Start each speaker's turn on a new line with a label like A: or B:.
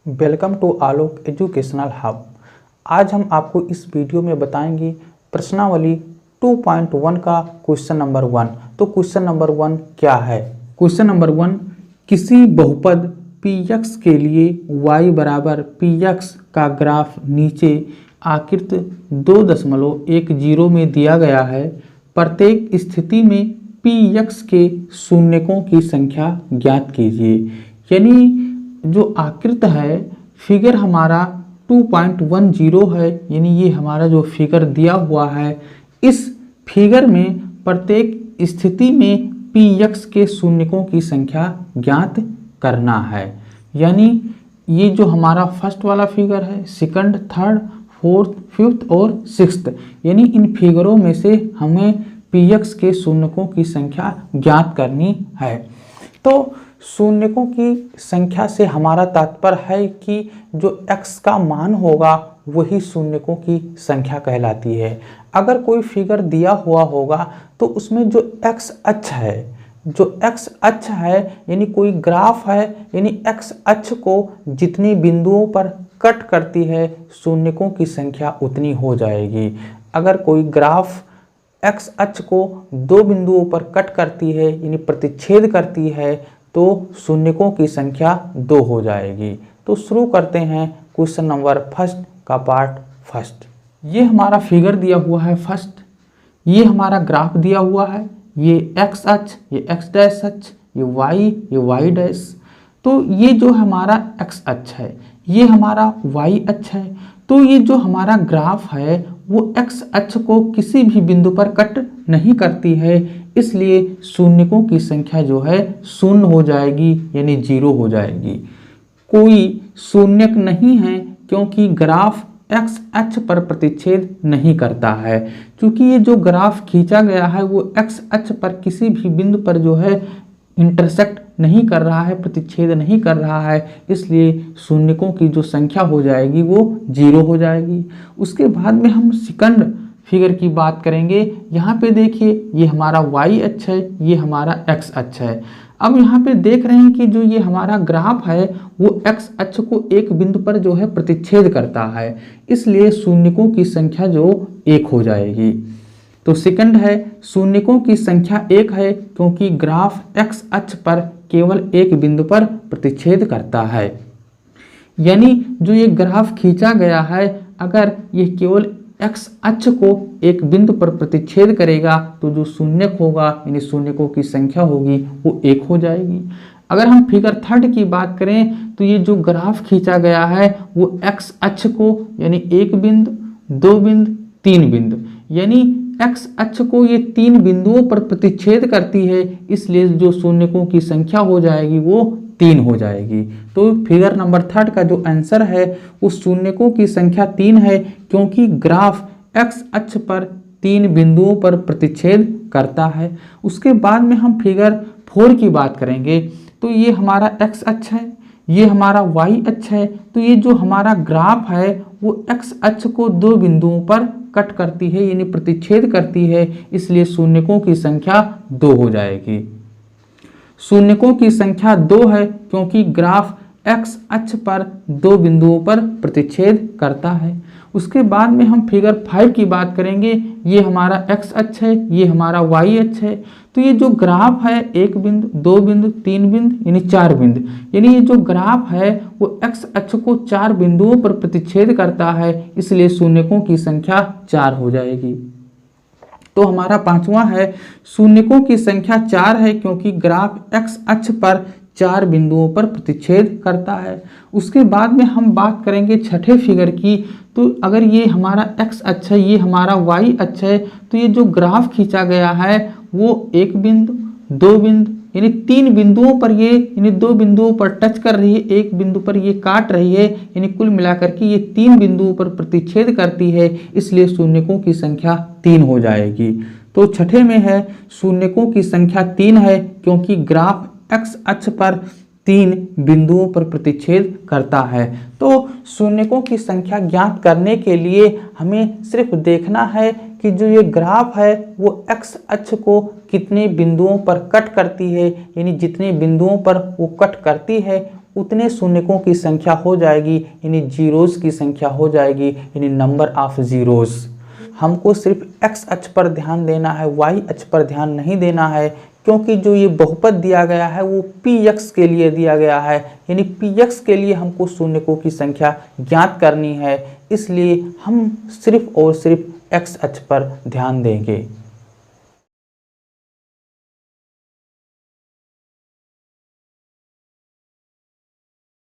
A: Welcome to Alok educational hub. आज हम आपको इस वीडियो में बताएंगे प्रश्नावली 2.1 का क्वेश्चन नंबर 1। तो क्वेश्चन नंबर 1 क्या है? क्वेश्चन नंबर 1, किसी बहुपद px के लिए y बराबर px का ग्राफ नीचे आकृत 2.10 में दिया गया है। प्रत्येक स्थिति में px के शून्यकों की संख्या ज्ञात कीजिए। यानी जो आकृत है, फिगर हमारा 2.10 है, यानी ये हमारा जो फिगर दिया हुआ है, इस फिगर में प्रत्येक स्थिति में px के शून्यकों की संख्या ज्ञात करना है। यानी ये जो हमारा फर्स्ट वाला फिगर है, सेकंड, थर्ड, फोर्थ, फिफ्थ और सिक्स्थ, यानी इन फिगरों में से हमें px के शून्यकों की संख्या ज्ञात करनी है। तो शून्यकों की संख्या से हमारा तात्पर्य है कि जो x का मान होगा वही शून्यकों की संख्या कहलाती है। अगर कोई फिगर दिया हुआ होगा तो उसमें जो x अक्ष है, यानी कोई ग्राफ है, यानी x अक्ष को जितने बिंदुओं पर कट करती है शून्यकों की संख्या उतनी हो जाएगी। अगर कोई ग्राफ x अक्ष को 2 बिंदुओं पर कट करती है, यानी प्रतिच्छेद करती है, तो शून्यकों की संख्या 2 हो जाएगी। तो शुरू करते हैं क्वेश्चन नंबर फर्स्ट का पार्ट फर्स्ट। ये हमारा फिगर दिया हुआ है फर्स्ट, ये हमारा ग्राफ दिया हुआ है, ये x अक्ष, ये x डैश अक्ष, ये y डैश। तो ये जो हमारा x अक्ष है, ये हमारा y अक्ष है। तो ये जो हमारा ग्राफ है वो x अक्ष को किसी भी बिंदु पर कट नहीं करती है, इसलिए शून्यकों की संख्या जो है 0 हो जाएगी, यानी 0 हो जाएगी। कोई शून्यक नहीं है क्योंकि ग्राफ x अक्ष पर प्रतिच्छेद नहीं करता है। क्योंकि ये जो ग्राफ खींचा गया है वो x अक्ष पर किसी भी बिंदु पर जो है इंटरसेक्ट नहीं कर रहा है, प्रतिच्छेद नहीं कर रहा है, इसलिए शून्यकों की जो संख्या हो जाएगी वो 0 हो जाएगी। उसके बाद में हम सेकंड फिगर की बात करेंगे। यहाँ पे देखिए, ये हमारा y अक्ष है, ये हमारा x अक्ष है। अब यहाँ पे देख रहे हैं कि जो ये हमारा ग्राफ है वो x अक्ष को एक बिंदु पर जो है प्रतिच्छेद करता है, इसलिए शून्यकों की संख्या जो 1 हो जाएगी। तो सेकंड है, शून्यकों की संख्या 1 है क्योंकि ग्राफ x अक्ष पर केवल एक बिंदु पर प्रतिच्छेद करता है। यानी जो ये ग्राफ खींचा गया है, अगर ये केवल x अक्ष को एक बिंदु पर प्रतिच्छेद करेगा तो जो शून्यक होगा, यानी शून्यकों की संख्या होगी, वो 1 हो जाएगी। अगर हम फिगर थर्ड की बात करें तो ये जो ग्राफ खींचा गया है वो x अक्ष को, यानी 1 बिंदु, 2 बिंदु, 3 बिंदु, यानी x अक्ष को ये 3 बिंदुओं पर प्रतिच्छेद करती है, इसलिए जो शून्यकों की संख्या हो जाएगी वो 3 हो जाएगी। तो फिगर नंबर थर्ड का जो आंसर है वो शून्यकों की संख्या 3 है, क्योंकि ग्राफ x अक्ष पर 3 बिंदुओं पर प्रतिच्छेद करता है। उसके बाद में हम फिगर 4 की बात करेंगे। तो ये हमारा x अक्ष है, ये हमारा y अक्ष है। तो ये जो हमारा ग्राफ है वो x अक्ष को 2 बिंदुओं पर कट करती है, यानी प्रतिच्छेद करती है, इसलिए शून्यकों की संख्या 2 हो जाएगी। शून्यकों की संख्या 2 है क्योंकि ग्राफ x अक्ष पर 2 बिंदुओं पर प्रतिच्छेद करता है। उसके बाद में हम फिगर 5 की बात करेंगे। ये हमारा x अक्ष है, ये हमारा y अक्ष है। तो ये जो ग्राफ है 1 बिंदु, 2 बिंदु, 3 बिंदु, यानी 4 बिंदु, यानी ये जो ग्राफ है वो x अक्ष को 4 बिंदुओं पर प्रतिच्छेद करता है, इसलिए शून्यकों की संख्या 4 हो जाएगी। तो हमारा पांचवा है, शून्यकों की संख्या 4 है क्योंकि ग्राफ x अक्ष पर 4 बिंदुओं पर प्रतिच्छेद करता है। उसके बाद में हम बात करेंगे छठे फिगर की। तो अगर ये हमारा x अक्ष है, ये हमारा y अक्ष है, तो ये जो ग्राफ खींचा गया है वो 1 बिंदु, 2 बिंदु, यानी 3 बिंदुओं पर ये, यानी 2 बिंदुओं पर टच कर रही है, 1 बिंदु पर ये काट रही है, यानी कुल मिलाकर के ये 3 बिंदुओं पर प्रतिच्छेद करती है, इसलिए शून्यकों की संख्या 3 हो जाएगी। तो छठे में है, शून्यकों की संख्या 3 है क्योंकि ग्राफ x अक्ष पर 3 बिंदुओं पर प्रतिच्छेद करता है। तो शून्यकों की संख्या ज्ञात करने के लिए हमें सिर्फ देखना है कि जो ये ग्राफ है वो x अक्ष को कितने बिंदुओं पर कट करती है, यानी जितने बिंदुओं पर वो कट करती है उतने शून्यकों की संख्या हो जाएगी, यानी जीरोस की संख्या हो जाएगी, यानी नंबर ऑफ जीरोस। हमको सिर्फ एक्स अक्ष पर ध्यान देना है, वाई अक्ष पर ध्यान नहीं देना है, क्योंकि जो ये बहुपद दिया गया है वो पी एक्स के लिए दिया गया है, यानी पी एक्स के लिए हमको शून्यकों की संख्या ज्ञात करनी है, इसलिए हम सिर्फ और सिर्फ एक्स अक्ष पर ध्यान देंगे।